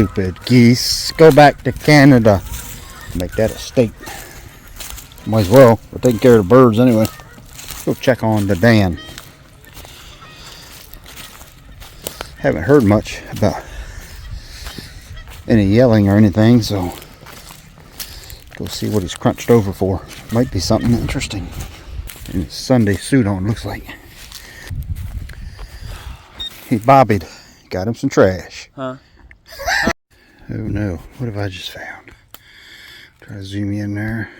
Stupid geese. Go back to Canada. Make that a state. Might as well. We're taking care of the birds anyway. Go check on the Dan. Haven't heard much about any yelling or anything, so go see what he's crunched over for. Might be something interesting. In his Sunday suit on, looks like. He bobbied. Got him some trash. Huh? Oh no, what have I just found? Try to zoom in there.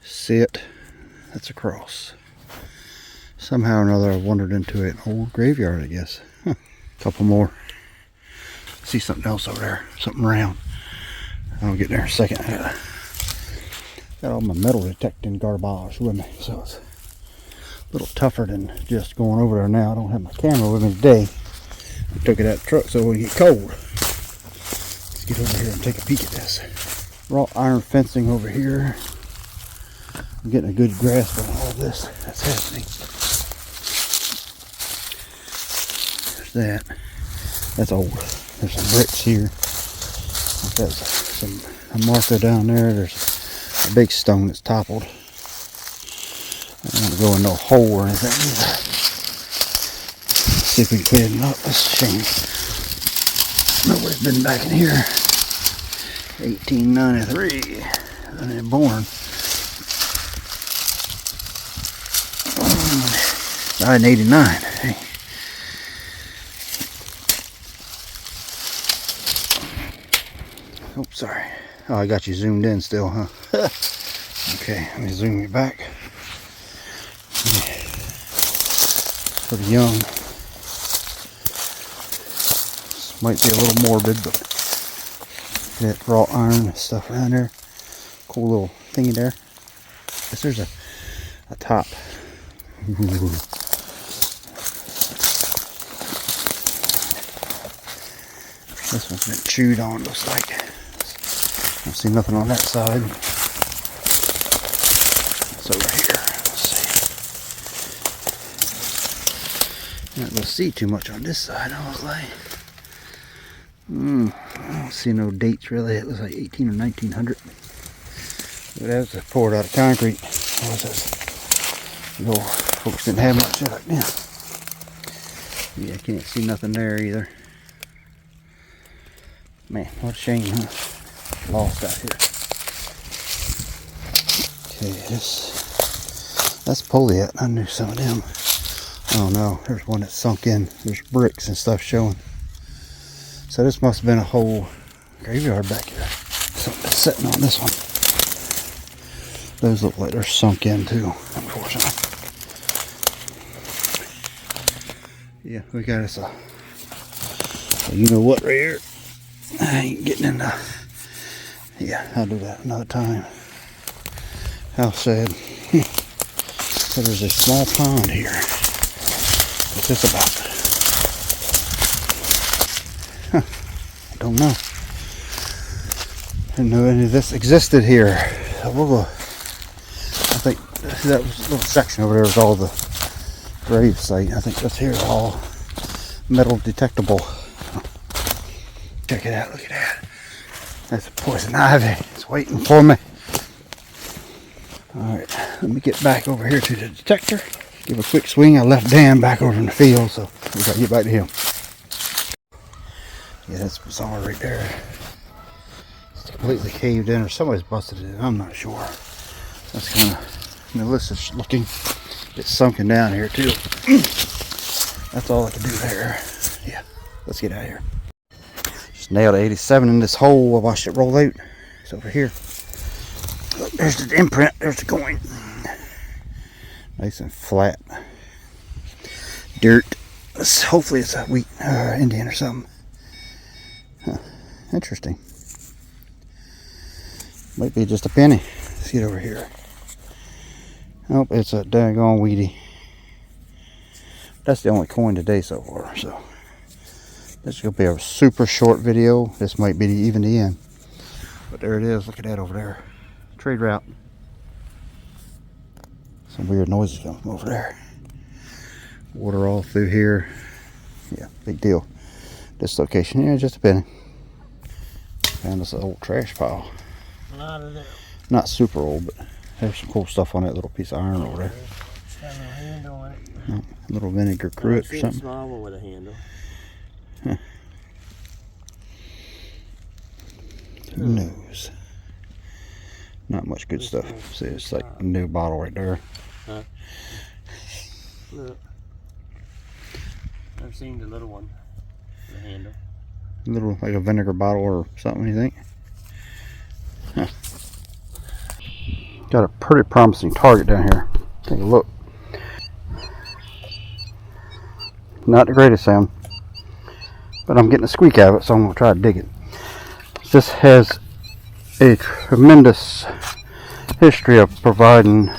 See it? That's a cross. Somehow or another I wandered into an old graveyard, I guess. Huh. Couple more. See something else over there. Something round. I'll get there in a second. Got all my metal detecting garbage with me, so it's a little tougher than just going over there now. I don't have my camera with me today. I took it out of the truck so it wouldn't get cold. Let's get over here and take a peek at this. Wrought iron fencing over here. I'm getting a good grasp on all this that's happening. There's that. That's old. There's some bricks here. There's a marker down there. There's a big stone that's toppled. I don't want to go in no hole or anything either. See if we can clean it up. That's a shame. Nobody's been back in here. 1893. I ain't born. 989. Hey. Oh, sorry. Oh, I got you zoomed in still, huh? Okay, let me zoom you back. Pretty young. This might be a little morbid, but that wrought iron and stuff around there. Cool little thingy there. Guess there's a top. Ooh. This one's been chewed on, looks like. Don't see nothing on that side. It's over here. Let's see. Not gonna see too much on this side, I look like. I don't see no dates really. It looks like 18 or 1900. But that was poured out of concrete. What was this? The old folks didn't have much of it then. Yeah, I can't see nothing there either. Man, what a shame, huh? Lost out here. Okay, that's Poliet. I knew some of them. Oh no, there's one that sunk in. There's bricks and stuff showing. So this must have been a whole graveyard back here. Something that's sitting on this one. Those look like they're sunk in too, unfortunately. Yeah, we got us a you know what right here. I ain't getting in the... Yeah, I'll do that another time. How sad. So there's a small pond here. What's this about? Huh. I don't know. Didn't know any of this existed here. So we'll go... I think that was a little section over there was all the grave site. I think this here is all metal detectable. Check it out, look at that. That's a poison ivy. It's waiting for me. Alright, let me get back over here to the detector. Give a quick swing. I left Dan back over in the field, so we gotta get back to him. Yeah, that's bizarre right there. It's completely caved in, or somebody's busted it in. I'm not sure. That's kind of malicious looking. It's sunken down here too. That's all I can do there. Yeah, let's get out of here. Nailed 87 in this hole. I watched it roll out. It's over here. Look, there's the imprint. There's the coin. Nice and flat. Dirt. Hopefully it's a wheat Indian or something. Huh. Interesting. Might be just a penny. Let's get over here. Nope, it's a daggone weedy. That's the only coin today so far. So this is going to be a super short video. This might be even the end. But there it is. Look at that over there. Trade route. Some weird noises coming from over there. Water all through here. Yeah, big deal. This location, yeah, just a penny. Found this old trash pile. Not super old, but there's some cool stuff on that little piece of iron over there. It's got no handle on it. No, a little vinegar cruet or something. A small one with a handle. Huh. Who knows? Not much good stuff. See, it's like a new bottle right there. Huh? Look. I've seen the little one with a handle. Little, like a vinegar bottle or something, you think? Huh. Got a pretty promising target down here. Take a look. Not the greatest sound, but I'm getting a squeak out of it, so I'm going to try to dig it. This has a tremendous history of providing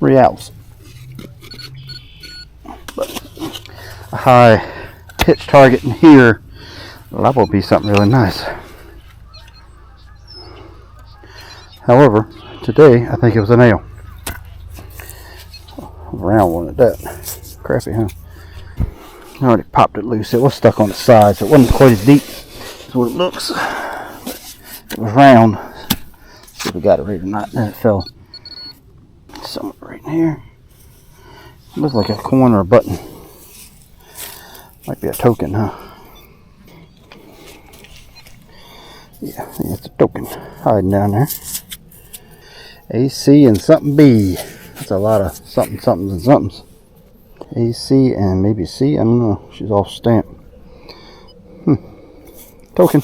reals. But a high pitch target in here, well, that will be something really nice. However, today I think it was a nail. A round one at that. Crappy, huh? I already popped it loose. It was stuck on the side, so it wasn't quite as deep as what it looks. It was round. Let's see if we got it right or not. Then it fell somewhere right in here. It looks like a coin or a button. Might be a token, huh? Yeah, it's a token hiding down there. AC and something B. That's a lot of something, somethings and somethings. AC and maybe C. I don't know. She's all stamped. Token.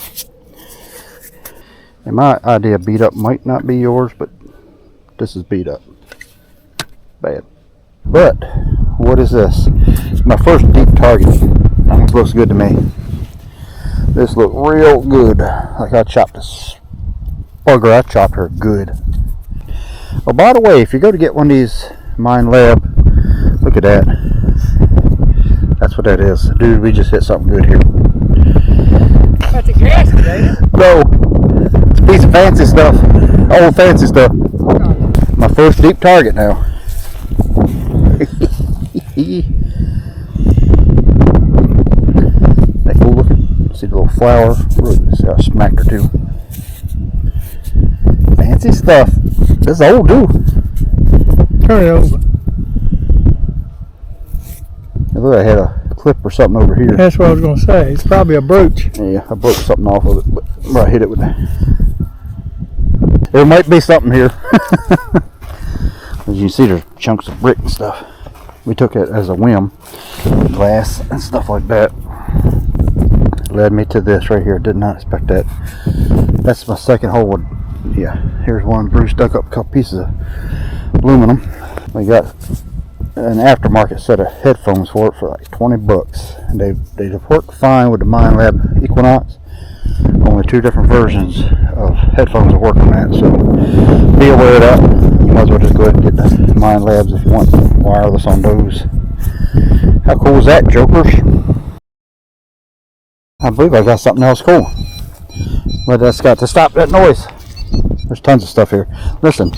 And my idea of beat up might not be yours, but this is beat up. Bad. But what is this? My first deep target. This looks good to me. This looked real good. Like I chopped this bugger. I chopped her good. Oh, by the way, if you go to get one of these MINELAB, look at that. That's what that is. Dude, we just hit something good here. That's a gas, ain't it? No. It's a piece of fancy stuff. Old fancy stuff. My first deep target now. That cool looking. See the little flower. See how I smacked her too. Fancy stuff. This is old dude. Turn it over. I thought I had a clip or something over here. That's what I was going to say. It's probably a brooch. Yeah, I broke something off of it, but where I hit it with that. There might be something here. As you see, there's chunks of brick and stuff. We took it as a whim. Glass and stuff like that. Led me to this right here. Did not expect that. That's my second hole. Yeah, here's one. Bruce dug up a couple pieces of aluminum. We got an aftermarket set of headphones for it for like 20 bucks. And they work fine with the MINELAB Equinox. Only two different versions of headphones that work on that, so be aware of that. You might as well just go ahead and get the MINELABs if you want wireless on those. How cool is that, jokers? I believe I got something else cool. But that's got to stop that noise. There's tons of stuff here. Listen.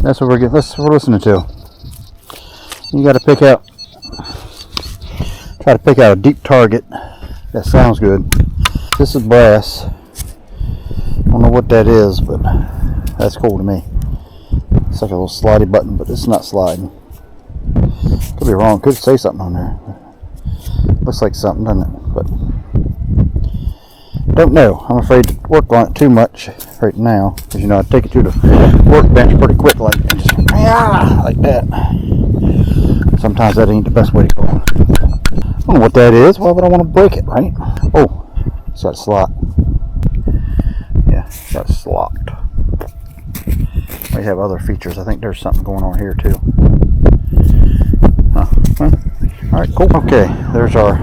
That's what we're getting. That's what we're listening to. You got to pick out. Try to pick out a deep target. That sounds good. This is brass. I don't know what that is, but that's cool to me. It's like a little slidey button, but it's not sliding. Could be wrong. Could say something on there. Looks like something, doesn't it? But don't know. I'm afraid to work on it too much right now, because you know I take it to the workbench pretty quick, like and just like that. Sometimes that ain't the best way to go. I don't know what that is. Why would I want to break it, right? Oh, it's got a slot. Yeah, it's got a slot. We have other features. I think there's something going on here too. Huh. Well, all right, cool. Okay, there's our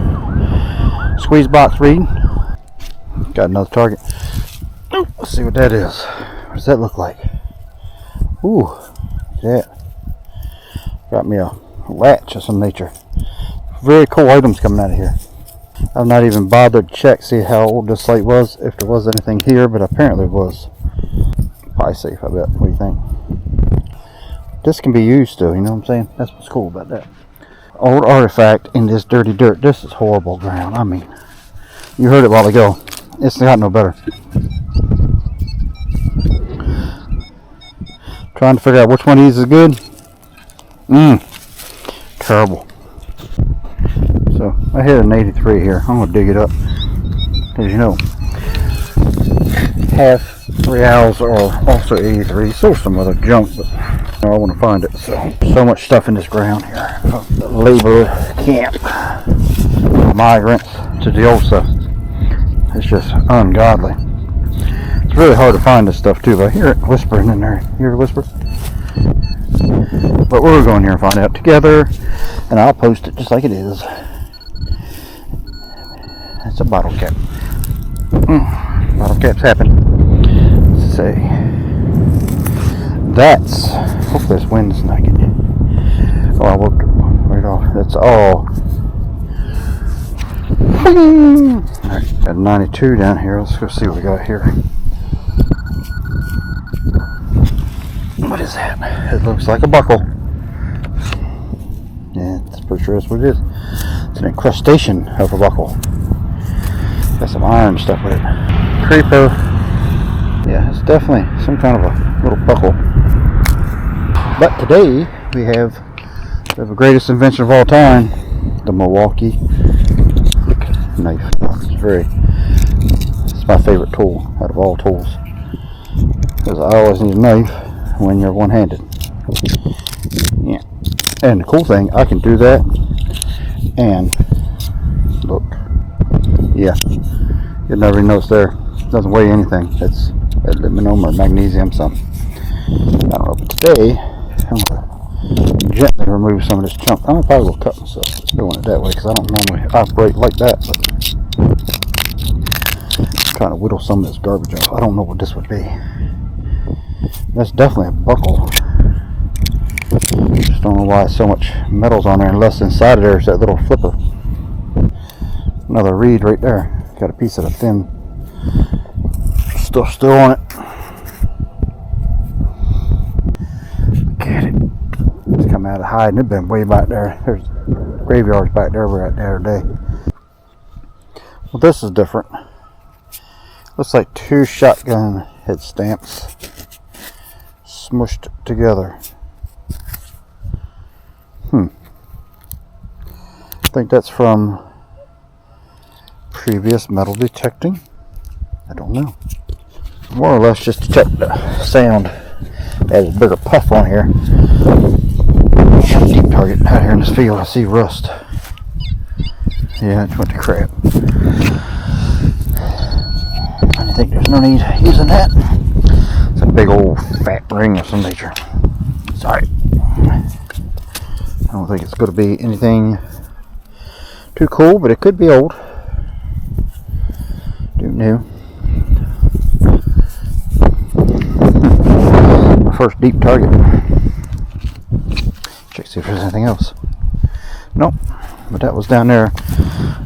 squeeze box reading. Got another target. Let's see what that is. What does that look like? Ooh, look at that. Got me a latch of some nature. Very cool items coming out of here. I've not even bothered to check, see how old this slate was, if there was anything here, but apparently it was. Probably safe, I bet. What do you think? This can be used still, you know what I'm saying? That's what's cool about that. Old artifact in this dirty dirt. This is horrible ground. I mean, you heard it a while ago. It's got no better. Trying to figure out which one of these is good. Terrible. So I hit an 83 here. I'm gonna dig it up. As you know, half reals are also 83. So some other junk, but I want to find it. So much stuff in this ground here. The labor camp, migrants to the old stuff. It's just ungodly. It's really hard to find this stuff too, but I hear it whispering in there. You hear it whisper? But we're going here and find out together, and I'll post it just like it is. It's a bottle cap. Bottle caps happen. Let's see. That's. Hope this wind's not getting you. Oh, I worked right off. That's all. Alright, got 92 down here. Let's go see what we got here. What is that? It looks like a buckle. Yeah, that's pretty sure that's what it is. It's an incrustation of a buckle. Got some iron stuff with it. Creeper. Yeah, it's definitely some kind of a little buckle. But today we have the greatest invention of all time, the Milwaukee knife. It's my favorite tool out of all tools, because I always need a knife when you're one-handed. Yeah, and the cool thing, I can do that, and look, yeah, you'll never notice there. It doesn't weigh anything. It's aluminum or magnesium something. I don't know, but today I'm going to gently remove some of this chunk. I'm probably going to cut myself doing it that way, because I don't normally operate like that, but I'm trying to whittle some of this garbage off. I don't know what this would be. That's definitely a buckle. Just don't know why so much metal's on there, unless inside of there is that little flipper. Another reed right there. Got a piece of the thin stuff still on it. Get it. It's come out of hiding. It's been way back there. There's graveyards back there we were at the other day. Well, this is different. Looks like two shotgun head stamps smushed together. I think that's from previous metal detecting. I don't know. More or less just to check the sound. Add a bigger puff on here. Got a deep target out here in this field. I see rust. Yeah, it went to crap. I think there's no need using that. It's a big old fat ring of some nature. Sorry. I don't think it's going to be anything too cool, but it could be old. Do new. My first deep target. Check see if there's anything else. Nope. But that was down there,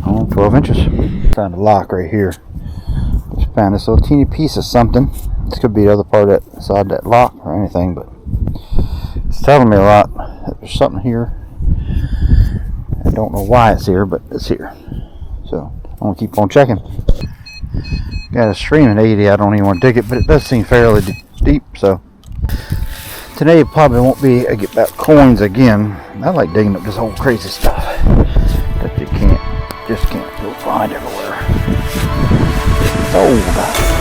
12 inches. Found a lock right here. Just found this little teeny piece of something. This could be the other part of that inside that lock or anything, but it's telling me a lot that there's something here. I don't know why it's here, but it's here. So I'm gonna keep on checking. Got a streaming 80. I don't even want to dig it, but it does seem fairly deep. So today probably won't be a get back coins again. I like digging up this whole crazy stuff that you just can't go find everywhere. It's old.